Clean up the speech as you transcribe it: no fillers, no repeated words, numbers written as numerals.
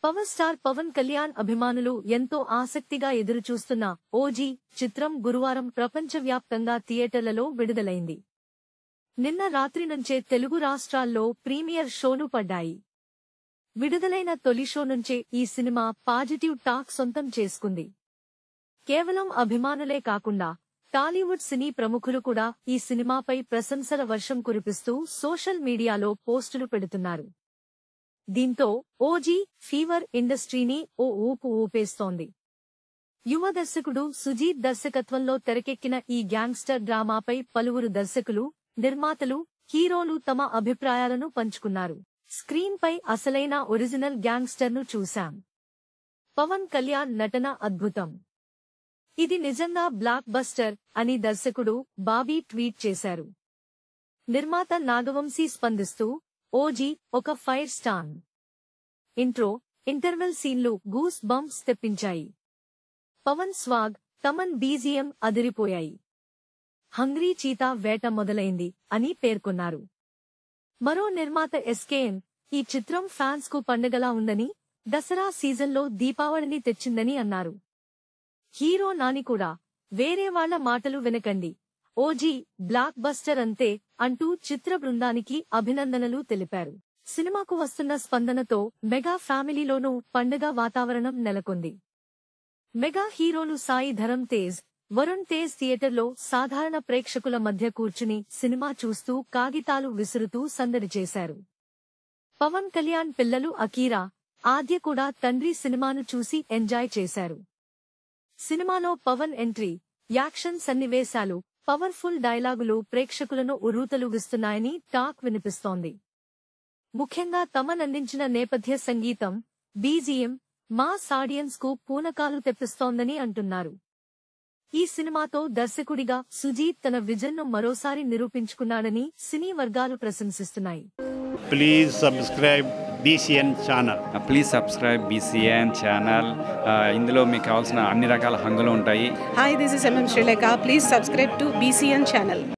Power star Pawan Kalyan అభిమానులు ఎంతో ఆసక్తిగా ఎదురుచూస్తున్న ఓజీ చిత్రం గురువారం ప్రపంచవ్యాప్తంగా థియేటర్లలో విడుదలైంది. నిన్న రాత్రి నుంచే తెలుగు రాష్ట్రాల్లో ప్రీమియర్ షోలు పడ్డాయి. విడుదలైన తొలి షో నుంచే ఈ సినిమా పాజిటివ్ టాక్ సొంతం చేసుకుంది. కేవలం అభిమానులే కాకుండా టాలీవుడ్ సినీ ప్రముఖులు కూడా ఈ సినిమాపై ప్రశంసల వర్షం కురిపిస్తూ సోషల్ మీడియాలో పోస్టులు పెడుతున్నారు. దీంతో ఓజీ ఫీవర్ ఇండస్ట్రీని ఓ ఊపు ఊపేస్తోంది. యువ దర్శకుడు సుజీత్ దర్శకత్వంలో తెరకెక్కిన ఈ గ్యాంగ్స్టర్ డ్రామాపై పలువురు దర్శకులు, నిర్మాతలు, హీరోలు తమ అభిప్రాయాలను పంచుకున్నారు. స్క్రీన్ పై అసలైన ఒరిజినల్ గ్యాంగ్స్టర్ను చూశాం. పవన్ కళ్యాణ్ నటన అద్భుతం. ఇది నిజంగా బ్లాక్ బస్టర్ అని దర్శకుడు బాబీ ట్వీట్ చేశారు. నిర్మాత నాగవంశీ స్పందిస్తూ ఓజీ ఒక ఫైర్ స్టార్. ఇంట్రో, ఇంటర్వెల్ సీన్లు గూస్ బంప్స్ తెప్పించాయి. పవన్ స్వాగ్, తమన్ బీజిఎం అదిరిపోయాయి. హంగ్రీ చీతా వేట మొదలైంది అని పేర్కొన్నారు. మరో నిర్మాత ఎస్కేఎన్ ఈ చిత్రం ఫ్యాన్స్ కు పండగలా ఉందని, దసరా సీజన్లో దీపావళిని తెచ్చిందని అన్నారు. హీరో నాని కూడా వేరే వాళ్ల మాటలు వినకండి, ఓజీ బ్లాక్ బస్టర్ అంతే అంటూ చిత్ర బృందానికి అభినందనలు తెలిపారు. సినిమాకు వస్తున్న స్పందనతో మెగా ఫ్యామిలీలోనూ పండగ వాతావరణం నెలకొంది. మెగా హీరోలు సాయి ధరమ్ తేజ్, వరుణ్ తేజ్ థియేటర్లో సాధారణ ప్రేక్షకుల మధ్య కూర్చుని సినిమా చూస్తూ కాగితాలు విసురుతూ సందడి చేశారు. పవన్ కళ్యాణ్ పిల్లలు అకీరా, ఆద్య కూడా తండ్రి సినిమాను చూసి ఎంజాయ్ చేశారు. సినిమాలో పవన్ ఎంట్రీ, యాక్షన్ సన్నివేశాలు, పవర్ఫుల్ డైలాగులు ప్రేక్షకులను ఉర్రూతలూగిస్తున్నాయని టాక్ వినిపిస్తోంది. ముఖ్యంగా తమన్ అందించిన నేపథ్య సంగీతం, బీజీఎం మాస్ ఆడియన్స్ కు పూనకాలు తెప్పిస్తోందని అంటున్నారు. ఈ సినిమాతో దర్శకుడిగా సుజీత్ తన విజన్ను మరోసారి నిరూపించుకున్నాడని సినీ వర్గాలు ప్రశంసిస్తున్నాయి. Please subscribe BCN channel. Please subscribe BCN channel. ఇందులో మీకు కావాల్సిన అన్ని రకాల హంగులు ఉంటాయి. Hi, this is MM Sri Lanka. Please subscribe to BCN channel.